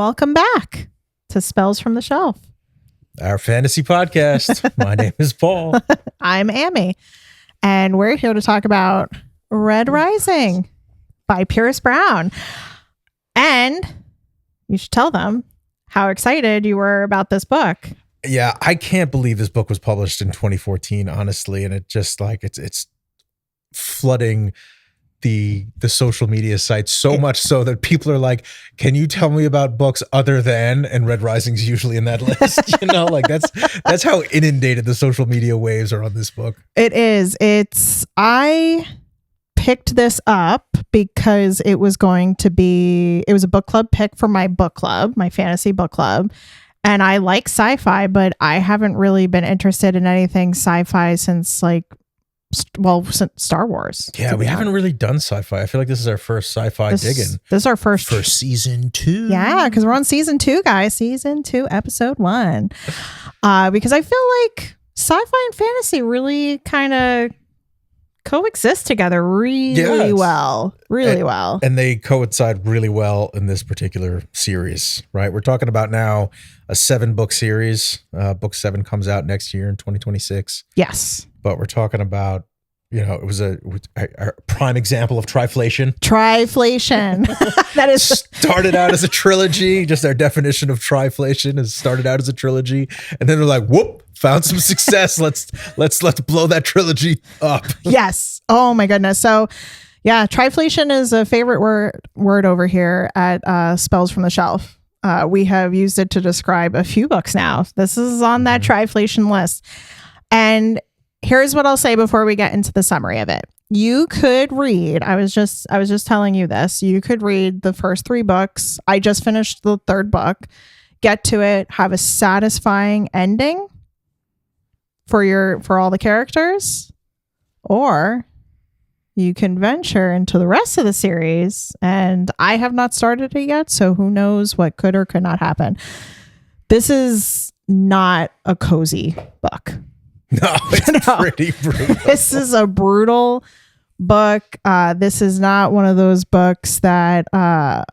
welcome back to Spells from the Shelf. Our fantasy podcast. My name is Paul. I'm Ammie, and we're here to talk about Red Rising by Pierce Brown. And you should tell them how excited you were about this book. Yeah, I can't believe this book was published in 2014, honestly, and it just like it's flooding the social media sites so much so that people are like, can you tell me about books other than, and Red Rising's usually in that list, you know, like that's how inundated the social media waves are on this book. It is. I picked this up because it was a book club pick for my book club, my fantasy book club. And I like sci-fi, but I haven't really been interested in anything sci-fi since since Star Wars. Yeah, we haven't really done sci-fi. I feel like this is our first sci-fi digging. This is our first for season 2. Yeah, because we're on season 2, guys. Season 2, episode 1. Because I feel like sci-fi and fantasy really kind of coexist together really well. And they coincide really well in this particular series, right? We're talking about now a 7-book series. Book 7 comes out next year in 2026. Yes. But we're talking about, you know, it was a prime example of triflation. That is started out as a trilogy. Just our definition of triflation is started out as a trilogy, and then they're like, whoop, found some success. Let's blow that trilogy up. Yes. Oh my goodness. So yeah, triflation is a favorite word over here at Spells from the Shelf. We have used it to describe a few books now. This is on that triflation list. And here's what I'll say before we get into the summary of it. You could read, I was just telling you this, you could read the first 3 books. I just finished the 3rd book, get to it, have a satisfying ending for all the characters, or you can venture into the rest of the series, and I have not started it yet, so who knows what could or could not happen. This is not a cozy book. No, it's pretty brutal. This is a brutal book. This is not one of those books that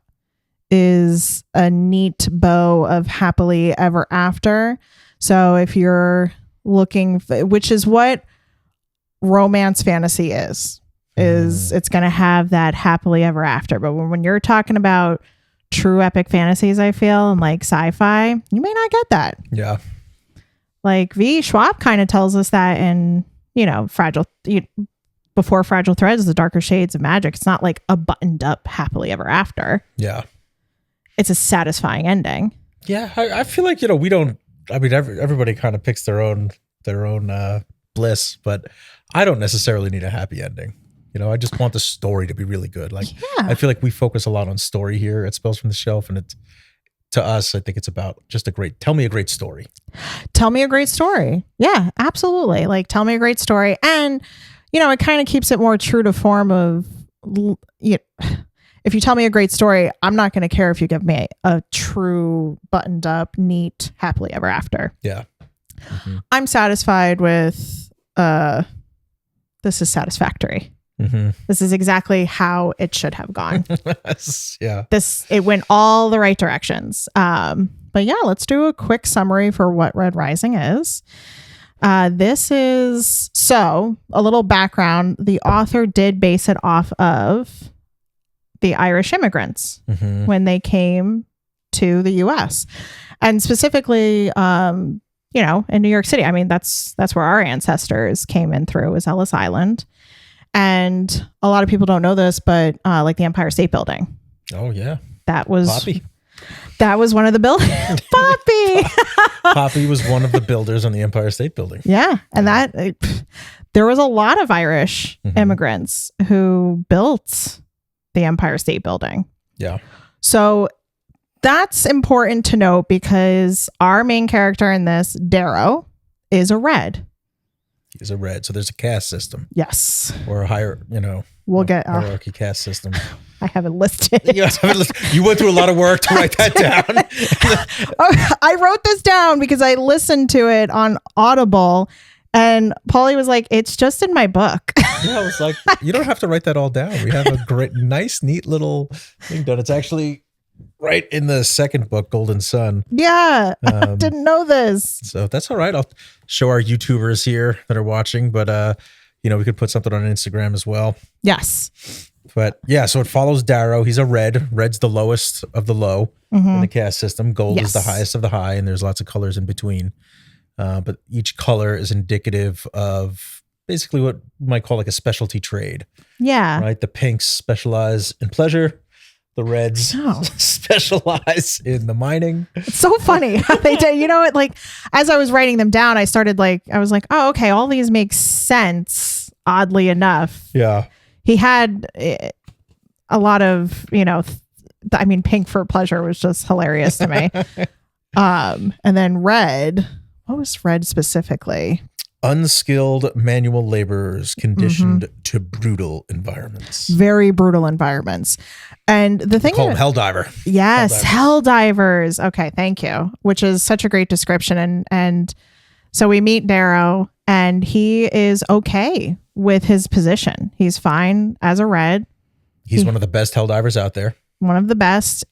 is a neat bow of happily ever after. So if you're looking, which is what romance fantasy is it's going to have that happily ever after. But when you're talking about true epic fantasies, I feel, and like sci-fi, you may not get that. Yeah. Like V. Schwab kind of tells us that in, before Fragile Threads, The Darker Shades of Magic. It's not like a buttoned up happily ever after. Yeah. It's a satisfying ending. Yeah. I feel like, we don't, everybody kind of picks their own bliss, but I don't necessarily need a happy ending. I just want the story to be really good. I feel like we focus a lot on story here at Spells from the Shelf, and to us, I think it's about just tell me a great story. Tell me a great story. Yeah, absolutely. Like, tell me a great story. And, it kind of keeps it more true to form of, if you tell me a great story, I'm not going to care if you give me a true buttoned up, neat, happily ever after. Yeah. Mm-hmm. I'm satisfied with, this is satisfactory. Mm-hmm. This is exactly how it should have gone. Yeah. It went all the right directions. But yeah, let's do a quick summary for what Red Rising is. This is, so a little background. The author did base it off of the Irish immigrants when they came to the US, and specifically, in New York City. I mean, that's where our ancestors came in through, was Ellis Island. And a lot of people don't know this, but like the Empire State Building. Oh yeah. That was Poppy. That was one of the buildings. Poppy was one of the builders on the Empire State Building. Yeah. And there was a lot of Irish immigrants who built the Empire State Building. Yeah. So that's important to note because our main character in this, Darrow, is a red. He's a red. So there's a caste system. Yes. Or a higher, we'll get hierarchy caste system. I have it listed. You went through a lot of work to write that down. I wrote this down because I listened to it on Audible, and Paulie was like, it's just in my book. Yeah, I was like, you don't have to write that all down. We have a great, nice, neat little thing done. It's actually right in the second book, Golden Sun. Yeah, I didn't know this. So that's all right. I'll show our YouTubers here that are watching, but we could put something on Instagram as well. Yes. But yeah, so it follows Darrow. He's a red. Red's the lowest of the low in the caste system. Gold is the highest of the high, and there's lots of colors in between. But each color is indicative of basically what you might call like a specialty trade. Yeah. Right? The pinks specialize in pleasure. The reds specialize in the mining. It's so funny how they do. You know what? Like, as I was writing them down, I was like, oh, okay, all these make sense, oddly enough. Yeah. He had a lot of, pink for pleasure was just hilarious to me. And then red, what was red specifically? Unskilled manual laborers conditioned to brutal environments. Very brutal environments. And the thing call them Helldiver. Yes, Helldivers. Okay, thank you. Which is such a great description. And so we meet Darrow, and he is okay with his position. He's fine as a red. He's one of the best Helldivers out there. One of the best.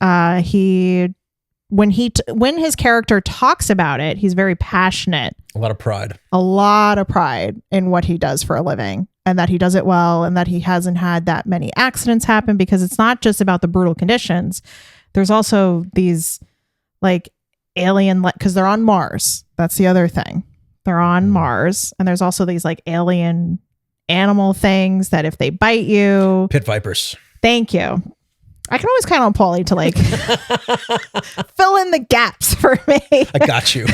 When his character talks about it, he's very passionate. A lot of pride in what he does for a living, and that he does it well, and that he hasn't had that many accidents happen, because it's not just about the brutal conditions. There's also these like alien, because they're on Mars. That's the other thing. They're on Mars, and there's also these like alien animal things that if they bite you, pit vipers. Thank you. I can always count on Paulie to like fill in the gaps for me. I got you.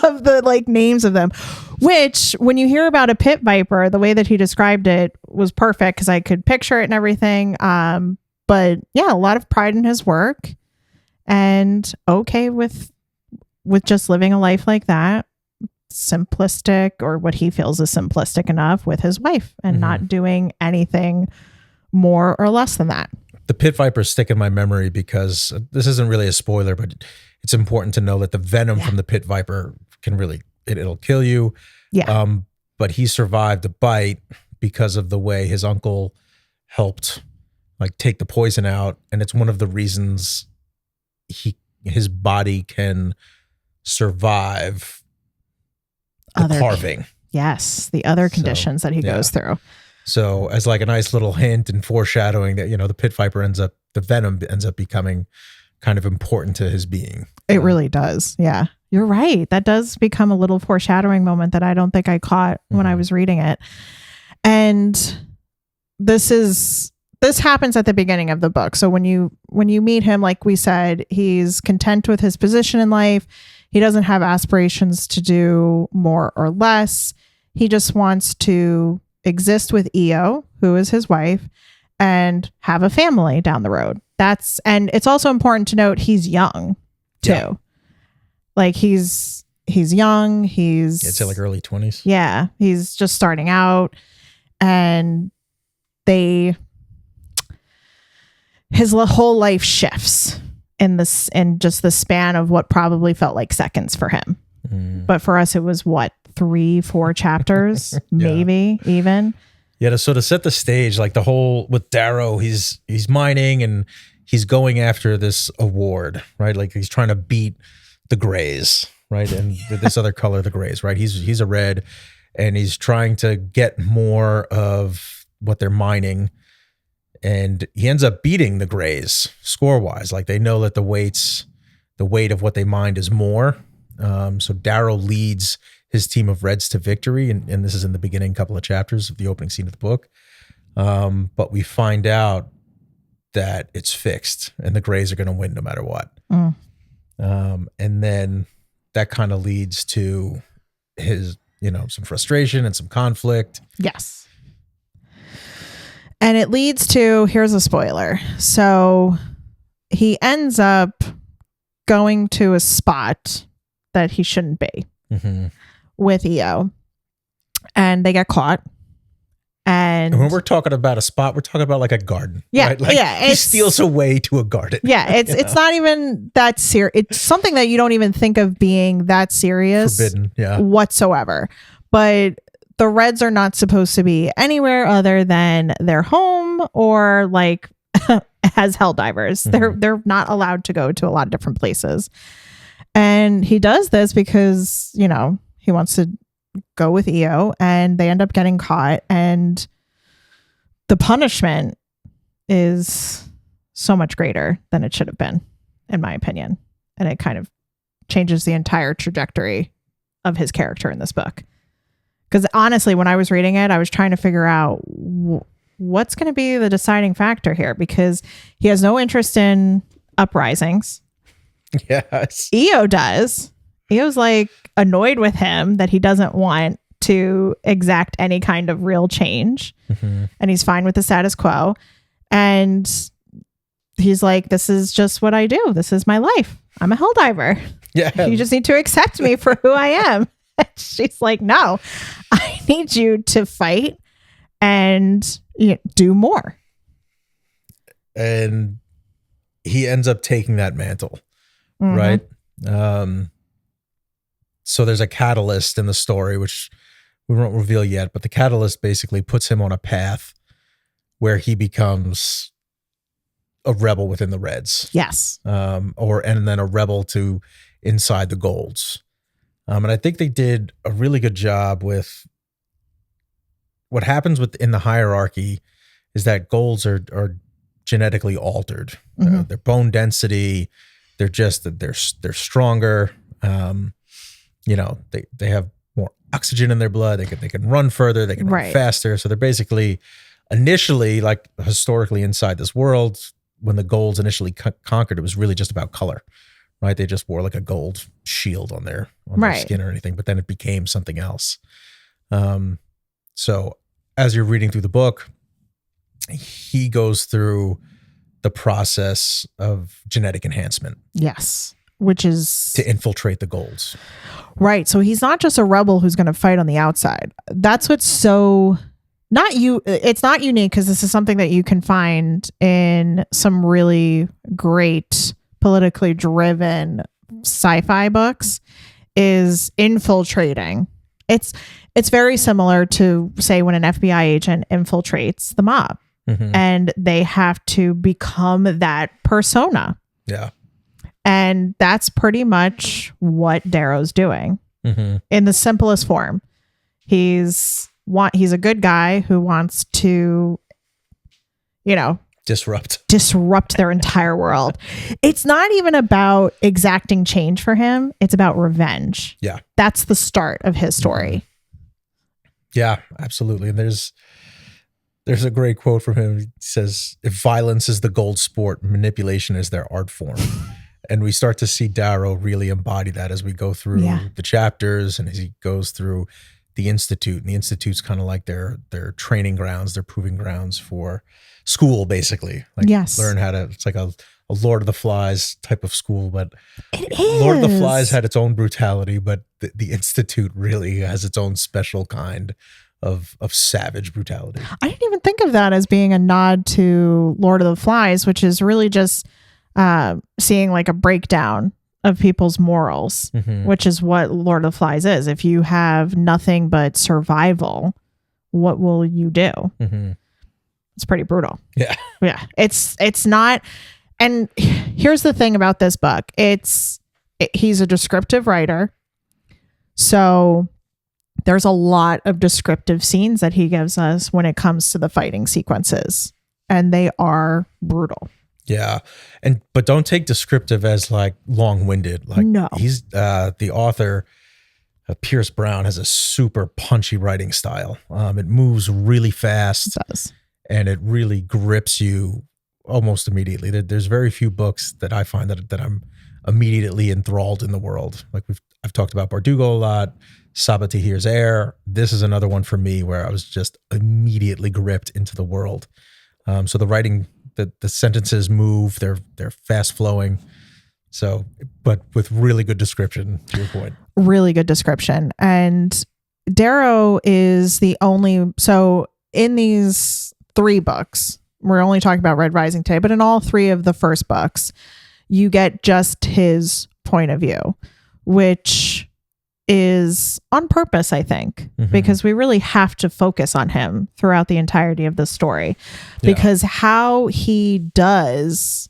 Of the like names of them, which when you hear about a pit viper, the way that he described it was perfect, because I could picture it and everything. But yeah, a lot of pride in his work, and okay with just living a life like that, simplistic, or what he feels is simplistic enough, with his wife, and not doing anything more or less than that. The pit vipers stick in my memory because this isn't really a spoiler, but it's important to know that the venom from the pit viper can really, it'll kill you. Yeah. But he survived the bite because of the way his uncle helped like take the poison out. And it's one of the reasons his body can survive the carving. Yes. The other conditions that he goes through. So as like a nice little hint and foreshadowing that, the pit viper the venom ends up becoming kind of important to his being. It really does. Yeah, you're right. That does become a little foreshadowing moment that I don't think I caught when I was reading it. And this happens at the beginning of the book. So when you meet him, like we said, he's content with his position in life. He doesn't have aspirations to do more or less. He just wants to exist with Io, who is his wife, and have a family down the road. And it's also important to note he's young too. Yeah. Like he's young. He's I'd say like early 20s. Yeah. He's just starting out, and his whole life shifts in just the span of what probably felt like seconds for him. But for us, it was 3-4 chapters, maybe even. Yeah. So to set the stage, like the whole with Darrow, he's mining and he's going after this award, right? Like he's trying to beat the grays, right? And this other color, the grays, right? He's a red, and he's trying to get more of what they're mining. And he ends up beating the grays score wise. Like they know that the weight of what they mined is more. So Darrow leads his team of reds to victory. And this is in the beginning couple of chapters of the opening scene of the book. But we find out that it's fixed and the grays are going to win no matter what. And then that kind of leads to his, some frustration and some conflict. Yes. And it leads to, here's a spoiler. So he ends up going to a spot that he shouldn't be with Io, and they get caught. And when we're talking about a spot, we're talking about like a garden. Yeah. Right? Like he steals away to a garden. Yeah. It's not even that serious. It's something that you don't even think of being that serious. Forbidden. Yeah. Whatsoever. But the reds are not supposed to be anywhere other than their home or like as hell divers. Mhm. They're not allowed to go to a lot of different places. And he does this because, you know, he wants to go with Io, and they end up getting caught, and the punishment is so much greater than it should have been, in my opinion. And it kind of changes the entire trajectory of his character in this book. Because honestly, when I was reading it, I was trying to figure out what's going to be the deciding factor here, because he has no interest in uprisings. Yes. Io does. Io's like annoyed with him that he doesn't want to exact any kind of real change. Mm-hmm. And he's fine with the status quo. And he's like, this is just what I do. This is my life. I'm a hell diver. Yeah. You just need to accept me for who I am. She's like, no, I need you to fight and do more. And he ends up taking that mantle, Mhm. right? So there's a catalyst in the story, which we won't reveal yet, but the catalyst basically puts him on a path where he becomes a rebel within the Reds. Yes. And then a rebel to inside the Golds. And I think they did a really good job with what happens within the hierarchy is that Golds are genetically altered. Mhm. Their bone density, they're stronger. They have more oxygen in their blood. They can run further. They can run Right. faster. So they're basically initially, like historically inside this world, when the Golds initially conquered, it was really just about color, right? They just wore like a gold shield on their Right. skin or anything, but then it became something else. So as you're reading through the book, he goes through the process of genetic enhancement Yes. Which is to infiltrate the Golds. right. So he's not just a rebel who's going to fight on the outside. That's what's so it's not unique, because this is something that you can find in some really great politically driven sci-fi books, is infiltrating. It's very similar to, say, when an FBI agent infiltrates the mob, Mhm. and they have to become that persona. Yeah. And that's pretty much what Darrow's doing Mm-hmm. in the simplest form. He's a good guy who wants to, disrupt their entire world. It's not even about exacting change for him. It's about revenge. Yeah. That's the start of his story. Yeah, absolutely. And there's a great quote from him. He says, "If violence is the gold sport, manipulation is their art form." And we start to see Darrow really embody that as we go through the chapters and as he goes through the Institute. And the Institute's kind of like their training grounds, their proving grounds for school, basically. Like Yes. learn how to, it's like a Lord of the Flies type of school, but It is. Lord of the Flies had its own brutality, but the Institute really has its own special kind of savage brutality. I didn't even think of that as being a nod to Lord of the Flies, which is really just seeing like a breakdown of people's morals, Mhm. which is what Lord of the Flies is. If you have nothing but survival, what will you do? Mhm. It's pretty brutal. Yeah. Yeah. It's not. And here's the thing about this book. He's a descriptive writer. So there's a lot of descriptive scenes that he gives us when it comes to the fighting sequences, and they are brutal. Yeah. But don't take descriptive as like long-winded. Like No. he's the author, Pierce Brown, has a super punchy writing style. It moves really fast It does. and it really grips you almost immediately. There's very few books that I find that I'm immediately enthralled in the world. Like I've talked about Bardugo a lot, Saba Tahir's Air. This is another one for me where I was just immediately gripped into the world. So the writing, the sentences move, they're fast flowing. So, but with really good description, to your point. Really good description. And Darrow is the only, so in these 3 books, we're only talking about Red Rising today, but in all 3 of the first books, you get just his point of view, which is on purpose, I think, because we really have to focus on him throughout the entirety of the story, because how he does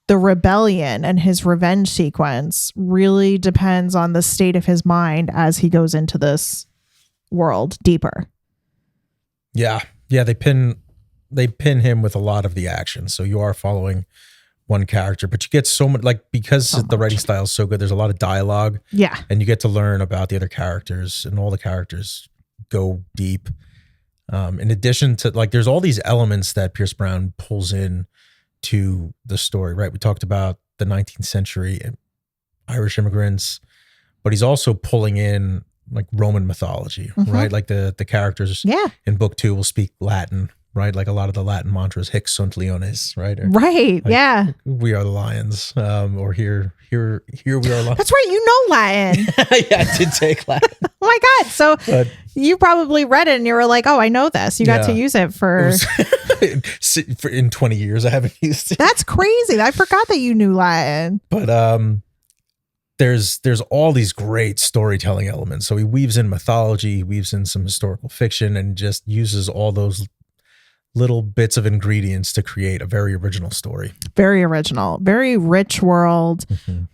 the rebellion and his revenge sequence really depends on the state of his mind as he goes into this world deeper. Yeah. They pin him with a lot of the action. So you are following one character, but you get so much, like, because the writing style is so good, there's a lot of dialogue. Yeah. And you get to learn about the other characters, and all the characters go deep. In addition to, like, there's all these elements that Pierce Brown pulls in to the story, right? We talked about the 19th century Irish immigrants, but he's also pulling in like Roman mythology, right? Like the characters in book 2 will speak Latin, right? Like a lot of the Latin mantras, hic sunt leones, right? Right. Like, we are the lions, or here we are lions. That's right. You know Latin. Yeah, I did take Latin. Oh my God. So you probably read it and you were like, oh, I know this. You got to use it for in 20 years. I haven't used it. That's crazy. I forgot that you knew Latin. But there's all these great storytelling elements. So he weaves in mythology, he weaves in some historical fiction, and just uses all those little bits of ingredients to create a very original story. Very original, very rich world,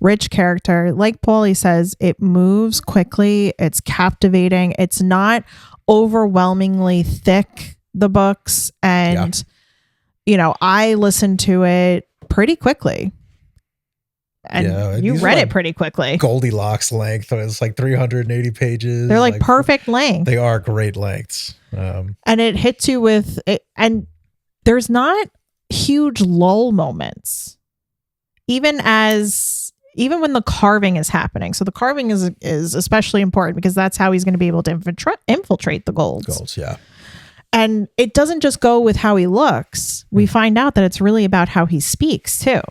rich character. Like Paulie says, it moves quickly. It's captivating. It's not overwhelmingly thick, the books. And, you know, I listened to it pretty quickly. And you read it pretty quickly. Goldilocks length. It's like 380 pages. They're like perfect length. They are great lengths. And it hits you with it, and there's not huge lull moments. Even when the carving is happening. So the carving is especially important because that's how he's going to be able to infiltrate the golds. Yeah. And it doesn't just go with how he looks. We find out that it's really about how he speaks too.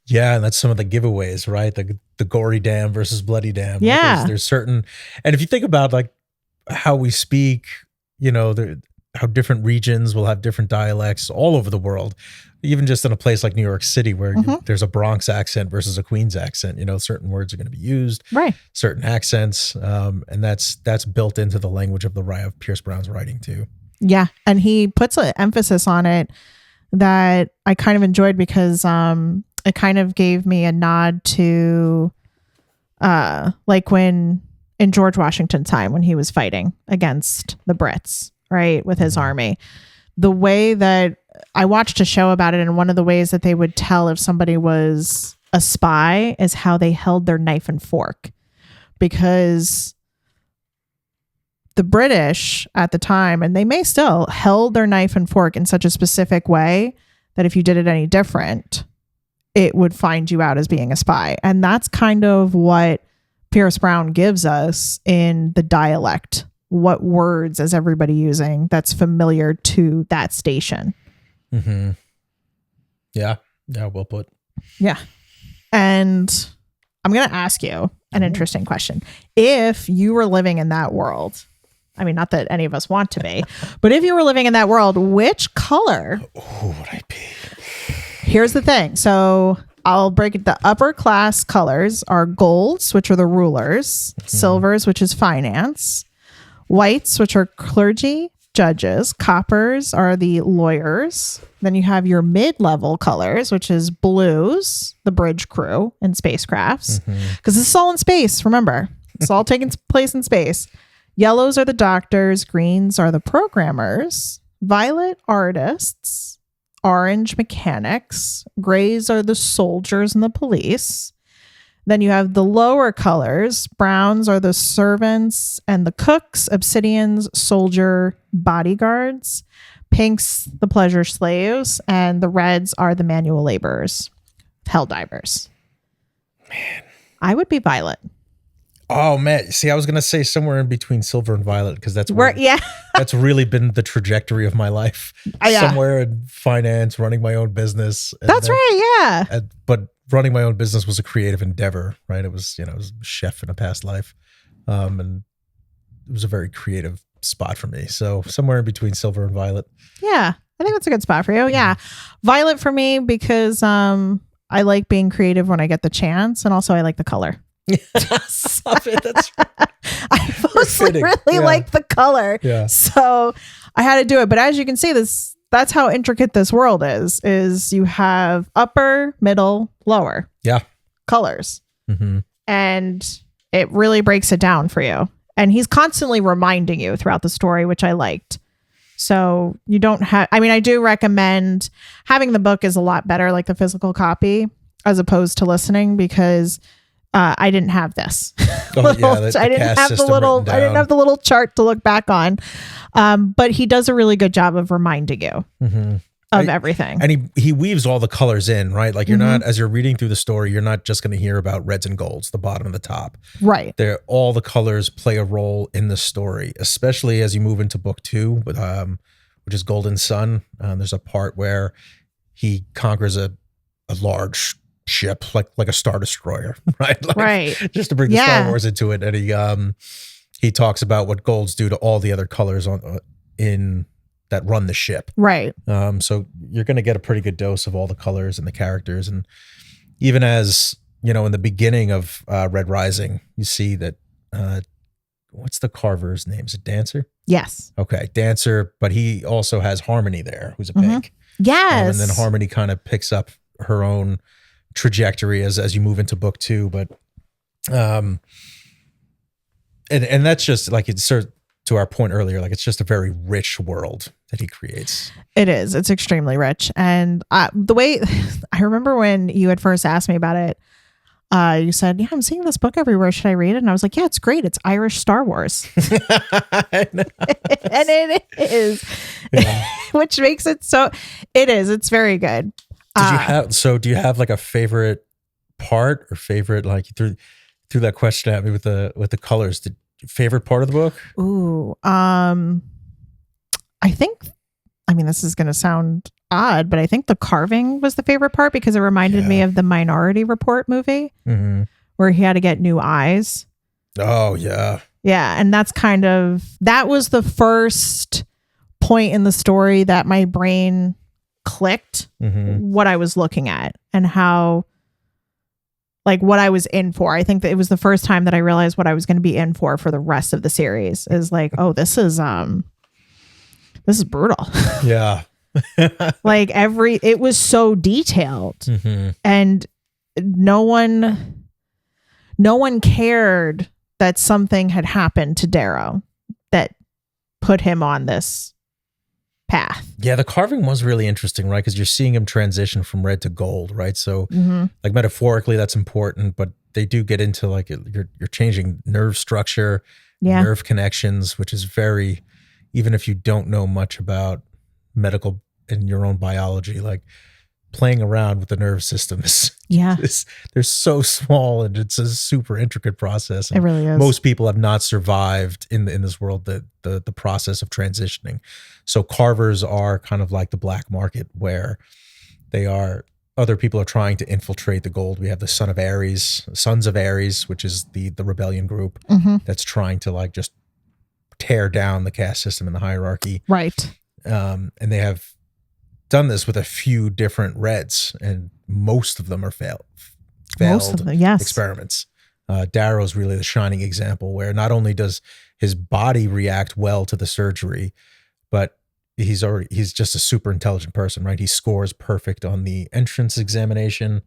Yeah, and that's some of the giveaways, right? The gory damn versus bloody damn. Yeah. Like there's certain, and if you think about like how we speak, you know, how different regions will have different dialects all over the world, even just in a place like New York City where there's a Bronx accent versus a Queens accent, you know, certain words are going to be used, right? Certain accents, and that's built into the language of Pierce Brown's writing too. Yeah, and he puts an emphasis on it that I kind of enjoyed because it kind of gave me a nod to like when in George Washington's time when he was fighting against the Brits, right, with his army. The way that I watched a show about it, and one of the ways that they would tell if somebody was a spy is how they held their knife and fork, because the British at the time, and they may still, held their knife and fork in such a specific way that if you did it any different, it would find you out as being a spy. And that's kind of what Pierce Brown gives us in the dialect. What words is everybody using that's familiar to that station? Yeah, well put. Yeah. And I'm going to ask you an interesting question. If you were living in that world, I mean, not that any of us want to be, but if you were living in that world, which color would I be? Here's the thing. So I'll break it. The upper class colors are golds, which are the rulers, silvers, which is finance, whites, which are clergy, judges, coppers are the lawyers. Then you have your mid-level colors, which is blues, the bridge crew and spacecrafts, because this is all in space. Remember, it's all taking place in space. Yellows are the doctors, greens are the programmers, violet artists, orange mechanics, grays are the soldiers and the police. Then you have the lower colors. Browns are the servants and the cooks, obsidians, soldier, bodyguards, pinks, the pleasure slaves, and the reds are the manual laborers, hell divers. Man, I would be violet. Oh man, see, I was gonna say somewhere in between silver and violet because that's that's really been the trajectory of my life. Somewhere in finance, running my own business. That's right, yeah. But running my own business was a creative endeavor, right? It was, I was a chef in a past life, and it was a very creative spot for me. So somewhere in between silver and violet. Yeah, I think that's a good spot for you. Yeah, violet for me because I like being creative when I get the chance, and also I like the color. Stop it. That's I mostly really like the color. Yeah. So I had to do it. But as you can see, that's how intricate this world is you have upper, middle, lower. Yeah. Colors. Mm-hmm. And it really breaks it down for you. And he's constantly reminding you throughout the story, which I liked. So you don't have, I mean, I do recommend having the book is a lot better, like the physical copy, as opposed to listening, because I didn't have this. Oh, yeah, I didn't have the little chart to look back on. But he does a really good job of reminding you of everything. And he weaves all the colors in, right? Like you're not, as you're reading through the story, you're not just going to hear about reds and golds, the bottom and the top. Right. All the colors play a role in the story, especially as you move into book 2, with, which is Golden Sun. There's a part where he conquers a large ship, like a Star Destroyer, right? Like, right. Just to bring the Star Wars into it. And he talks about what golds do to all the other colors in that run the ship. Right. So you're going to get a pretty good dose of all the colors and the characters. And even as, in the beginning of Red Rising, you see that, what's the carver's name? Is it Dancer? Yes. Okay. Dancer, but he also has Harmony there, who's a pig. Yes. And then Harmony kind of picks up her own trajectory as you move into book 2. But, and that's just like, it's sort of, to our point earlier, like it's just a very rich world that he creates. It is. It's extremely rich. And the way I remember when you had first asked me about it, you said, I'm seeing this book everywhere. Should I read it? And I was like, yeah, it's great. It's Irish Star Wars. And it is, which makes it so, it is. It's very good. Do you have like a favorite part or favorite, like you threw that question at me with the colors? Favorite part of the book? Ooh, I think, this is going to sound odd, but I think the carving was the favorite part because it reminded me of the Minority Report movie where he had to get new eyes. Oh, yeah. Yeah. And that was the first point in the story that my brain clicked what I was looking at and how, like, what I was in for. I think that it was the first time that I realized what I was going to be in for the rest of the series is like, oh, this is brutal. Yeah. Like it was so detailed and no one cared that something had happened to Darrow that put him on this path. Yeah, the carving was really interesting, right? Because you're seeing him transition from red to gold, right? So like metaphorically that's important, but they do get into like you're changing nerve structure, nerve connections, which is very, even if you don't know much about medical and your own biology, like playing around with the nerve system they're so small and it's a super intricate process. It really is. Most people have not survived in this world the process of transitioning. So carvers are kind of like the black market where other people are trying to infiltrate the gold. We have the Sons of Ares, which is the rebellion group that's trying to like just tear down the caste system and the hierarchy. Right. And they have done this with a few different reds, and most of them are failed experiments. Darrow's really the shining example where not only does his body react well to the surgery, but he's just a super intelligent person, right? He scores perfect on the entrance examination.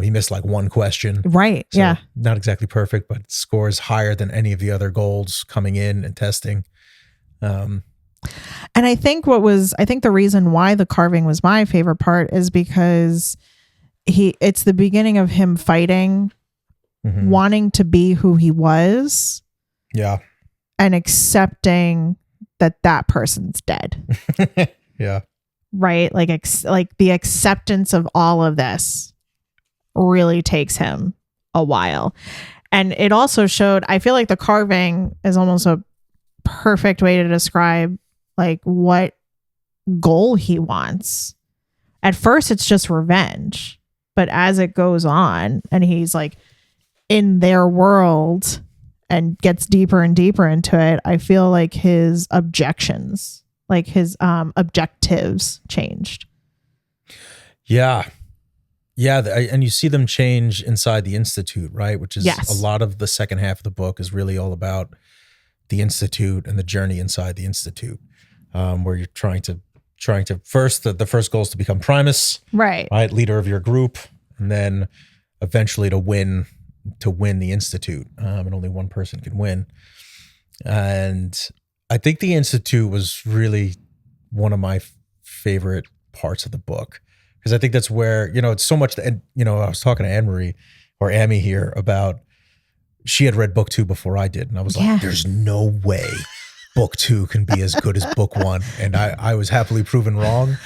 He missed like one question. Right. So yeah. Not exactly perfect, but scores higher than any of the other golds coming in and testing. And I think the reason why the carving was my favorite part is because it's the beginning of him fighting, wanting to be who he was. Yeah. And accepting that person's dead. Yeah. Right. Like the acceptance of all of this really takes him a while. And it also showed, I feel like the carving is almost a perfect way to describe like what goal he wants. At first it's just revenge, but as it goes on and he's like in their world and gets deeper and deeper into it, I feel like his objectives changed. Yeah. Yeah, and you see them change inside the Institute, right? Which is Yes. a lot of the second half of the book is really all about the Institute and the journey inside the Institute, where you're trying to first, the first goal is to become Primus, Right. leader of your group, and then eventually to win the Institute, and only one person can win. And I think the Institute was really one of my favorite parts of the book, because I think that's where, it's so much, and I was talking to Ammie here about, she had read book 2 before I did, and I was like, there's no way book 2 can be as good as book 1, and I was happily proven wrong.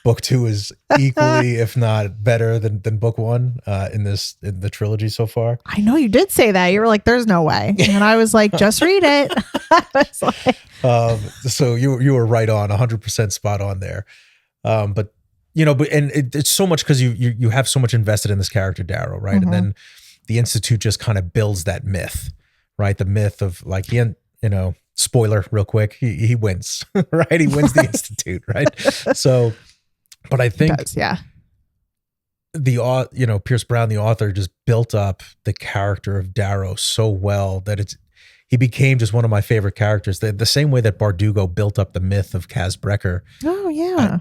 Book 2 is equally, if not better than book 1 in the trilogy so far. I know you did say that. You were like, "There's no way," and I was like, "Just read it." I was like, so you were right on, 100% spot on there. But it's so much because you have so much invested in this character Darrow, right? Mm-hmm. And then the Institute just kind of builds that myth, right? The myth of like spoiler real quick, he wins, right? He wins the Institute, right? So. But I think Pierce Brown, the author, just built up the character of Darrow so well that he became just one of my favorite characters. The same way that Bardugo built up the myth of Kaz Brekker. Oh yeah.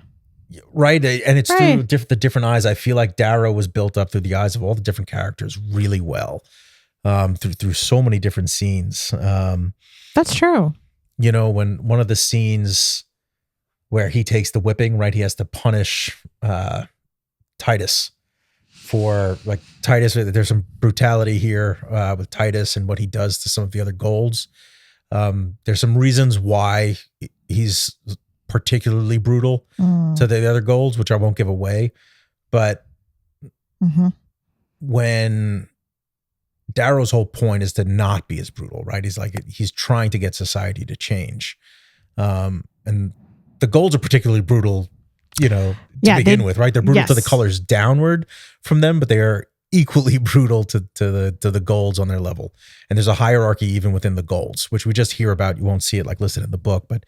Right. And it's through the different eyes. I feel like Darrow was built up through the eyes of all the different characters really well, through so many different scenes. That's true. When one of the scenes where he takes the whipping, right? He has to punish Titus for Titus. There's some brutality here with Titus and what he does to some of the other Golds. There's some reasons why he's particularly brutal to the other Golds, which I won't give away. But when Darrow's whole point is to not be as brutal, right? He's trying to get society to change. And the Golds are particularly brutal, to begin with, right? They're brutal to the colors downward from them, but they are equally brutal to the Golds on their level. And there's a hierarchy even within the Golds, which we just hear about. You won't see it listed in the book, but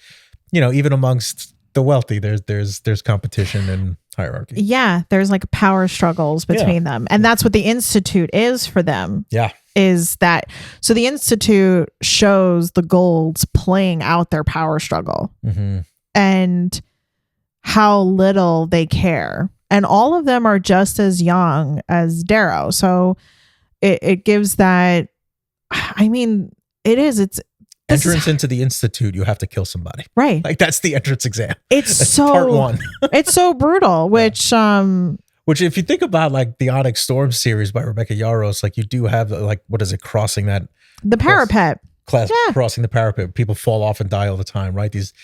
even amongst the wealthy, there's competition and hierarchy. Yeah, there's power struggles between them, and that's what the Institute is for them. Yeah. Is that so? The Institute shows the Golds playing out their power struggle. Mm-hmm. And how little they care. And all of them are just as young as Darrow. So it gives that, it's entrance into the Institute. You have to kill somebody. Right. That's the entrance exam. That's part 1. It's so brutal, which if you think about the Onyx Storm series by Rebecca Yarros, you do have what is it, crossing that? The parapet. Crossing the parapet. People fall off and die all the time, right? These,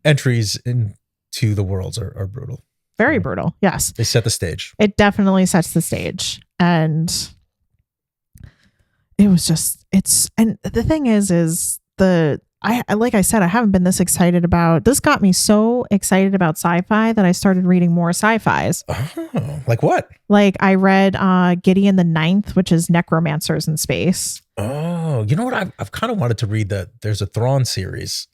entries into the worlds are brutal. Very brutal. Yes. They set the stage. It definitely sets the stage. And it was just, and the thing is like I said, I haven't been this excited about, this got me so excited about sci-fi that I started reading more sci-fis. Oh, like what? I read Gideon the Ninth, which is Necromancers in Space. Oh, you know what? I've kind of wanted to read there's a Thrawn series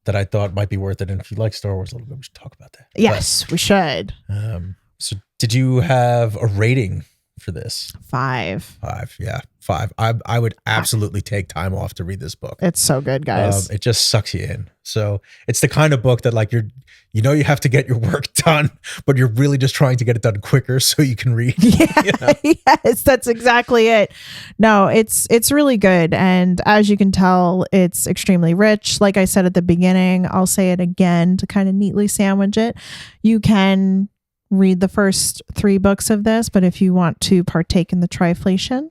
that I thought might be worth it. And if you like Star Wars a little bit, we should talk about that. Yes, we should. So did you have a rating for this? 5. 5, yeah. 5. I would absolutely take time off to read this book. It's so good, guys. It just sucks you in. So it's the kind of book that you have to get your work done, but you're really just trying to get it done quicker so you can read. Yeah, yes, that's exactly it. No, it's really good. And as you can tell, it's extremely rich. Like I said at the beginning, I'll say it again to kind of neatly sandwich it. You can read the first 3 books of this, but if you want to partake in the triflation,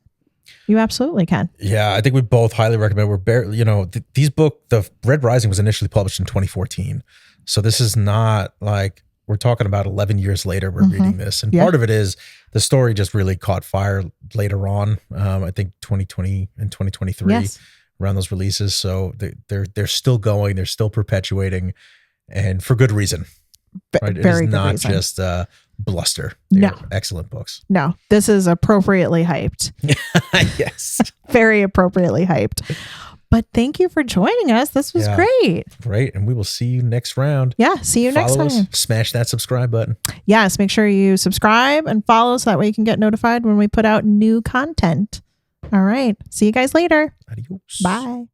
you absolutely can. Yeah, I think we both highly recommend. We're barely, the Red Rising was initially published in 2014. So this is not we're talking about 11 years later, we're reading this. And part of it is the story just really caught fire later on. I think 2020 and 2023 around those releases. So they're still going, they're still perpetuating, and for good reason. Right? It is not just bluster. They're excellent books. No, this is appropriately hyped. Yes. Very appropriately hyped. But thank you for joining us. This was great. Great. And we will see you next round. Yeah. See you next time. Smash that subscribe button. Yes. Make sure you subscribe and follow so that way you can get notified when we put out new content. All right. See you guys later. Adios. Bye.